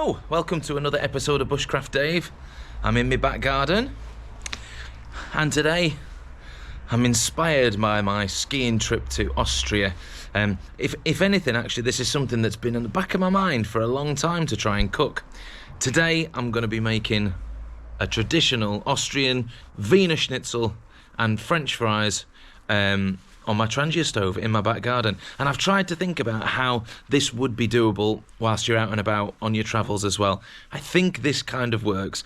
Hello, welcome to another episode of Bushcraft Dave. I'm in my back garden, and today I'm inspired by my skiing trip to Austria. If anything, actually, this is something that's been in the back of my mind for a long time to try and cook. Today I'm going to be making a traditional Austrian Wiener Schnitzel and French fries on my Trangia stove in my back garden. And I've tried to think about how this would be doable whilst you're out and about on your travels as well. I think this kind of works.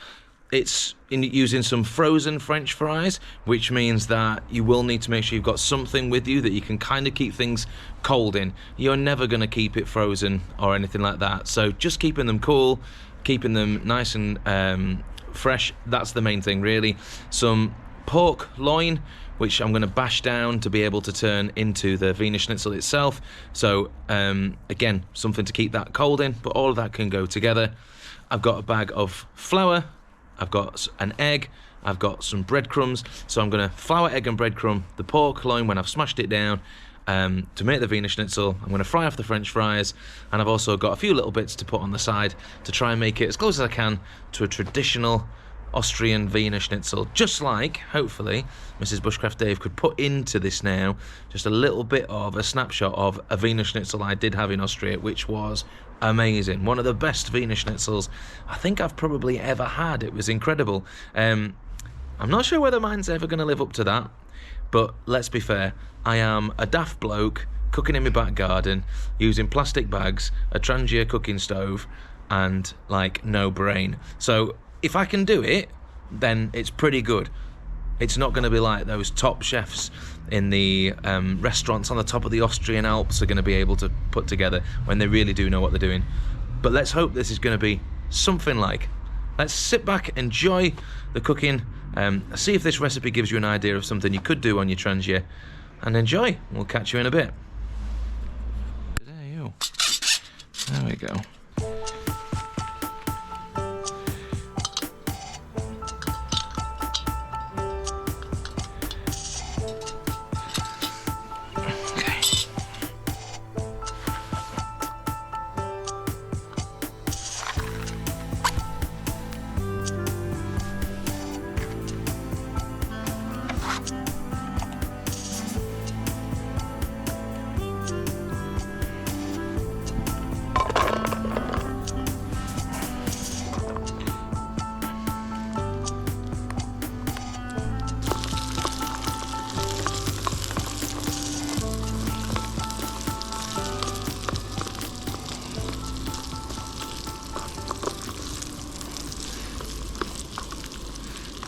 It's using some frozen French fries, which means that you will need to make sure you've got something with you that you can kind of keep things cold in. You're never going to keep it frozen or anything like that. So just keeping them cool, keeping them nice and fresh, that's the main thing really. Some pork loin, which I'm going to bash down to be able to turn into the Wiener Schnitzel itself. So again, something to keep that cold in, but all of that can go together. I've got a bag of flour, I've got an egg, I've got some breadcrumbs. So I'm going to flour, egg and breadcrumb the pork loin when I've smashed it down to make the Wiener Schnitzel. I'm going to fry off the French fries, and I've also got a few little bits to put on the side to try and make it as close as I can to a traditional Austrian Wiener Schnitzel, just like, hopefully, Mrs. Bushcraft Dave could put into this now just a little bit of a snapshot of a Wiener Schnitzel I did have in Austria, which was amazing. One of the best Wiener Schnitzels I think I've probably ever had. It was incredible. I'm not sure whether mine's ever going to live up to that, but let's be fair, I am a daft bloke cooking in my back garden using plastic bags, a Trangia cooking stove, and like no brain. So if I can do it, then it's pretty good. It's not going to be like those top chefs in the restaurants on the top of the Austrian Alps are going to be able to put together when they really do know what they're doing. But let's hope this is going to be something like. Let's sit back, enjoy the cooking, see if this recipe gives you an idea of something you could do on your Trangia, and enjoy. We'll catch you in a bit. There we go.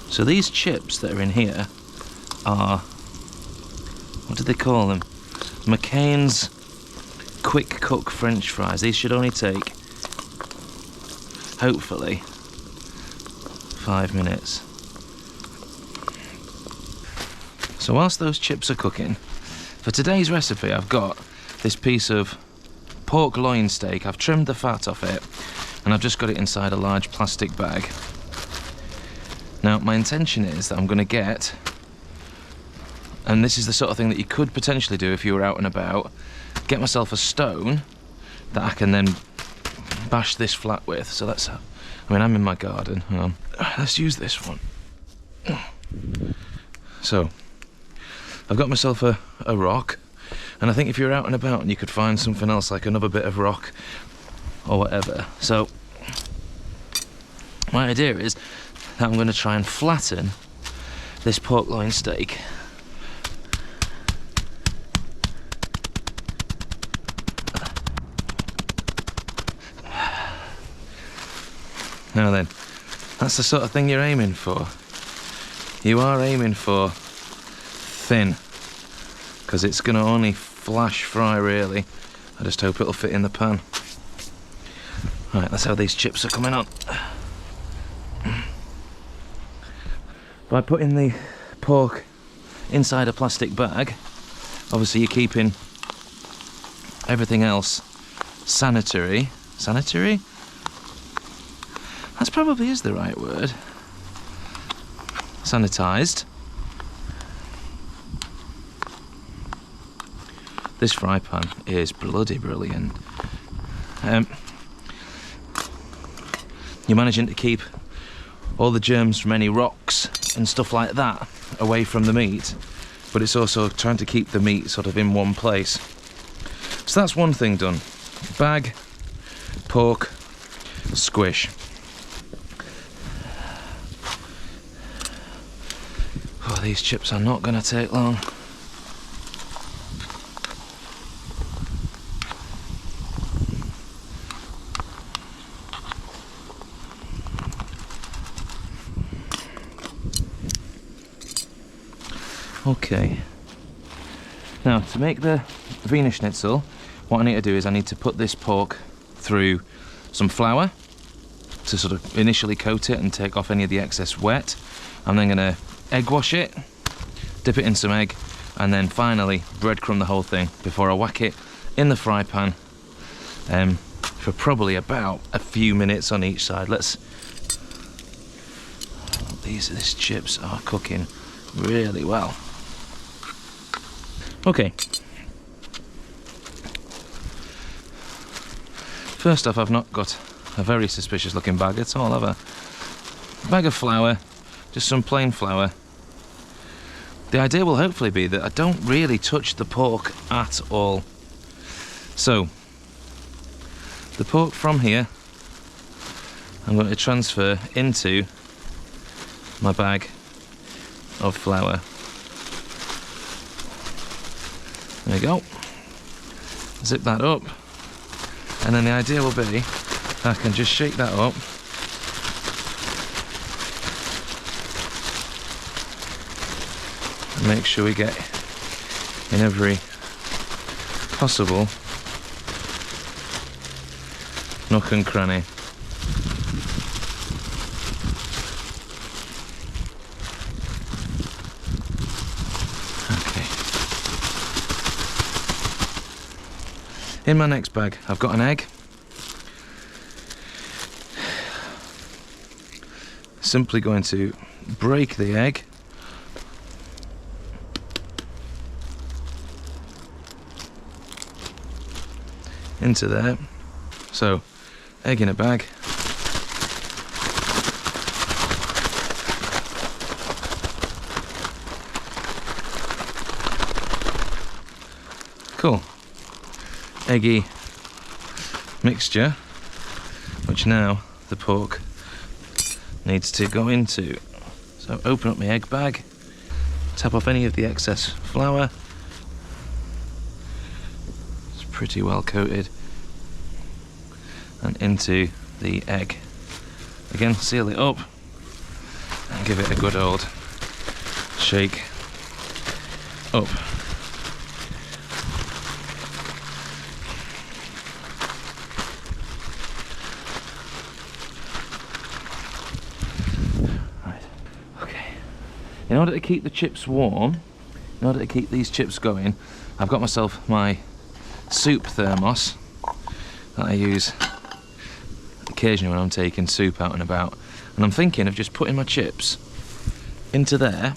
So these chips that are in here are, what do they call them? McCain's quick cook French fries. These should only take, hopefully, 5 minutes. So whilst those chips are cooking, for today's recipe I've got this piece of pork loin steak. I've trimmed the fat off it and I've just got it inside a large plastic bag. Now, my intention is that I'm going to get, and this is the sort of thing that you could potentially do if you were out and about, get myself a stone that I can then bash this flat with. So that's, I'm in my garden. Hang on. Let's use this one. So, I've got myself a rock, and I think if you're out and about and you could find something else, like another bit of rock or whatever. So, my idea is that I'm going to try and flatten this pork loin steak. Now then, that's the sort of thing you're aiming for. You are aiming for thin, because it's going to only flash fry really. I just hope it'll fit in the pan. Right, that's how these chips are coming on. By putting the pork inside a plastic bag, obviously you're keeping everything else sanitary. Sanitary? That probably is the right word. Sanitised. This fry pan is bloody brilliant. you're managing to keep all the germs from any rocks and stuff like that away from the meat, but it's also trying to keep the meat sort of in one place. So that's one thing done. Bag, pork, squish. Oh, these chips are not going to take long. Okay. Now, to make the Wiener Schnitzel, what I need to do is I need to put this pork through some flour to sort of initially coat it and take off any of the excess wet. I'm then going to egg wash it, dip it in some egg, and then finally breadcrumb the whole thing before I whack it in the fry pan for probably about a few minutes on each side. These chips are cooking really well. Okay. First off, I've not got a very suspicious looking bag at all, have I? A bag of flour, just some plain flour. The idea will hopefully be that I don't really touch the pork at all. So, the pork from here, I'm going to transfer into my bag of flour. There we go. Zip that up. And then the idea will be I can just shake that up. And make sure we get in every possible nook and cranny. In my next bag, I've got an egg. Simply going to break the egg. Into there. So, egg in a bag. Cool. Eggy mixture, which now the pork needs to go into. So open up my egg bag, tap off any of the excess flour. It's pretty well coated, and into the egg. Again, seal it up and give it a good old shake up. In order to keep the chips warm, in order to keep these chips going, I've got myself my soup thermos that I use occasionally when I'm taking soup out and about. And I'm thinking of just putting my chips into there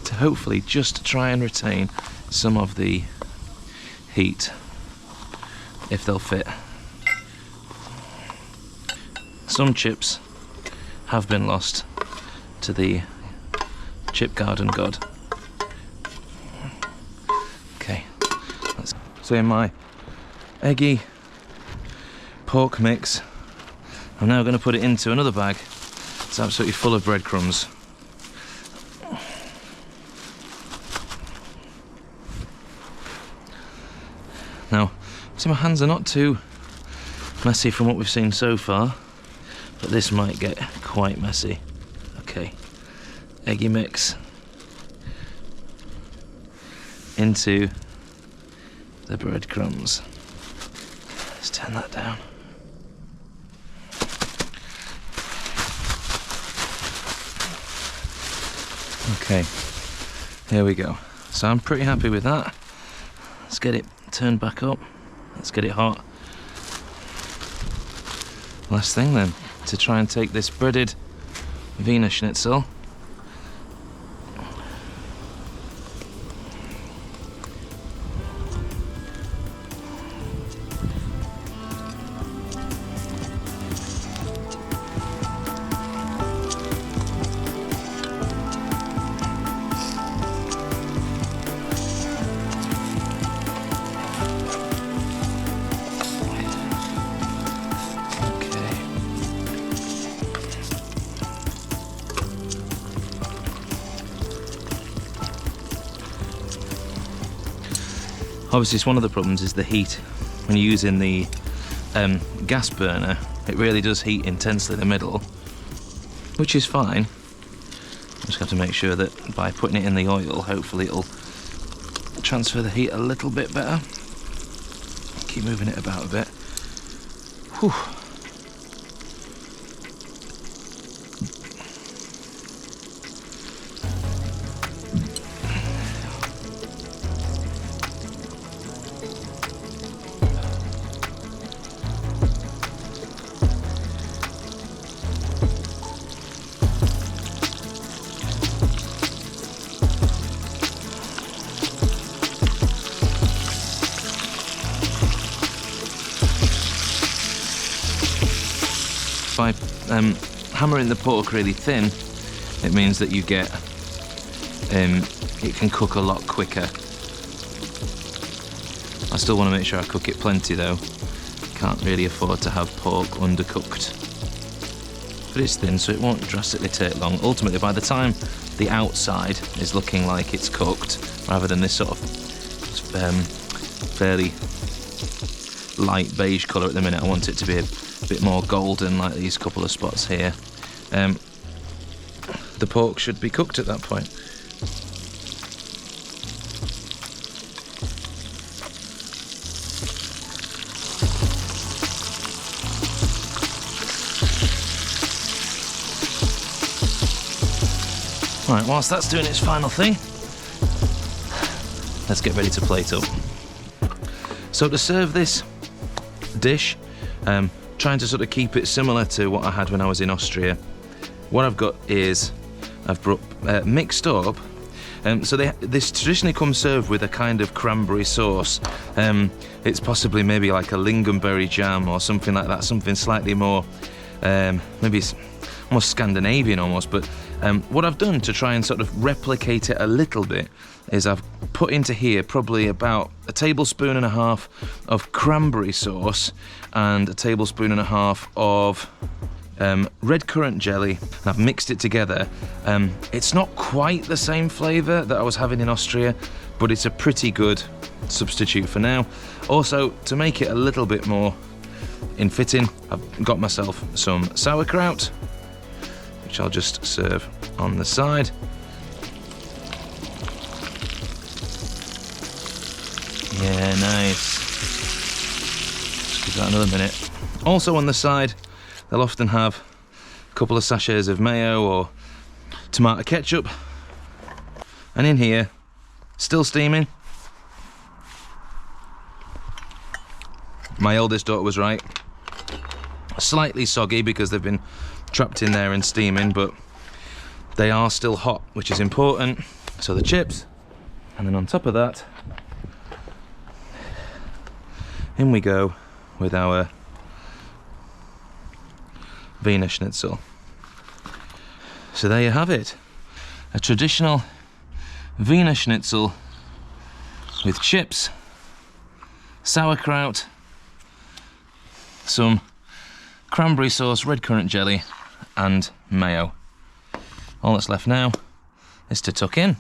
to hopefully just try and retain some of the heat, if they'll fit. Some chips have been lost to the chip garden god. Okay, so in my eggy pork mix, I'm now going to put it into another bag. It's absolutely full of breadcrumbs. Now, see, my hands are not too messy from what we've seen so far, but this might get quite messy. Okay, eggy mix into the breadcrumbs. Let's turn that down. Okay, here we go. So I'm pretty happy with that. Let's get it turned back up. Let's get it hot. Last thing then, to try and take this breaded Wiener Schnitzel . Obviously, it's one of the problems is the heat. When you're using the gas burner, it really does heat intensely in the middle, which is fine. Just have to make sure that by putting it in the oil, hopefully it'll transfer the heat a little bit better. Keep moving it about a bit. Whew. By hammering the pork really thin, it means that you get it can cook a lot quicker. I still want to make sure I cook it plenty though. Can't really afford to have pork undercooked. But it's thin, so it won't drastically take long. Ultimately, by the time the outside is looking like it's cooked, rather than this sort of fairly light beige colour at the minute, I want it to be a bit more golden, like these couple of spots here. The pork should be cooked at that point. Right, whilst that's doing its final thing, let's get ready to plate up. So to serve this dish, trying to sort of keep it similar to what I had when I was in Austria. What I've got is, I've brought mixed up, so this traditionally comes served with a kind of cranberry sauce. It's possibly maybe like a lingonberry jam or something like that, something slightly more, maybe it's almost Scandinavian almost, but what I've done to try and sort of replicate it a little bit is I've put into here probably about 1.5 tablespoons of cranberry sauce and 1.5 tablespoons of red currant jelly. I've mixed it together. It's not quite the same flavour that I was having in Austria, but it's a pretty good substitute for now. Also, to make it a little bit more in fitting, I've got myself some sauerkraut, which I'll just serve on the side. Yeah, nice. Just give that another minute. Also on the side, they'll often have a couple of sachets of mayo or tomato ketchup. And in here, still steaming. My eldest daughter was right. Slightly soggy because they've been trapped in there and steaming, but they are still hot, which is important. So the chips, and then on top of that, in we go with our Wiener Schnitzel. So there you have it, a traditional Wiener Schnitzel with chips, sauerkraut, some cranberry sauce, red currant jelly, and mayo. All that's left now is to tuck in.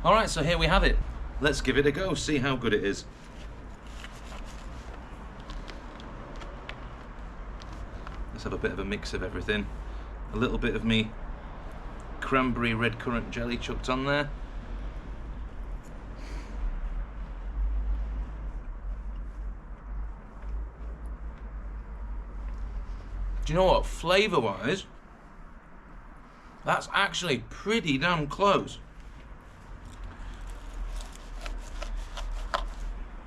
All right, so here we have it. Let's give it a go, see how good it is. Let's have a bit of a mix of everything. A little bit of me cranberry red currant jelly chucked on there. Do you know what, flavour-wise, that's actually pretty damn close.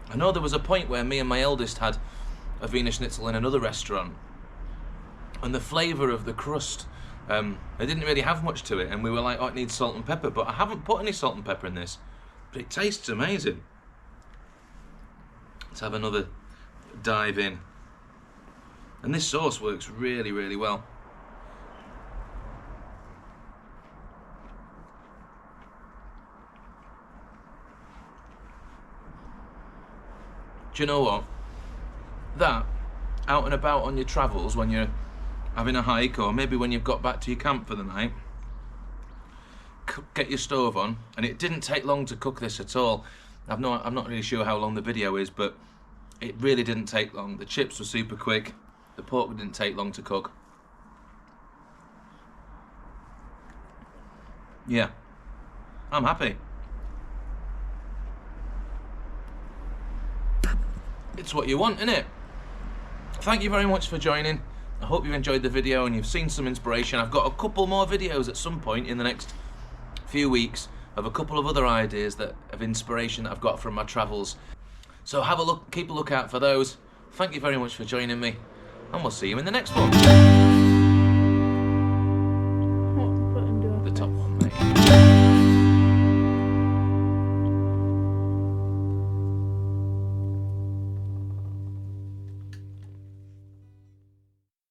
I know there was a point where me and my eldest had a Wiener Schnitzel in another restaurant, and the flavour of the crust, it didn't really have much to it, and we were like, oh, it needs salt and pepper, but I haven't put any salt and pepper in this, but it tastes amazing. Let's have another dive in. And this sauce works really, really well. Do you know what? That, out and about on your travels when you're having a hike, or maybe when you've got back to your camp for the night, get your stove on, and it didn't take long to cook this at all. I'm not really sure how long the video is, but it really didn't take long. The chips were super quick. The pork didn't take long to cook. Yeah, I'm happy. It's what you want, isn't it? Thank you very much for joining. I hope you've enjoyed the video and you've seen some inspiration. I've got a couple more videos at some point in the next few weeks of a couple of other ideas of inspiration that I've got from my travels. So have a look, keep a lookout for those. Thank you very much for joining me, and we'll see you in the next one.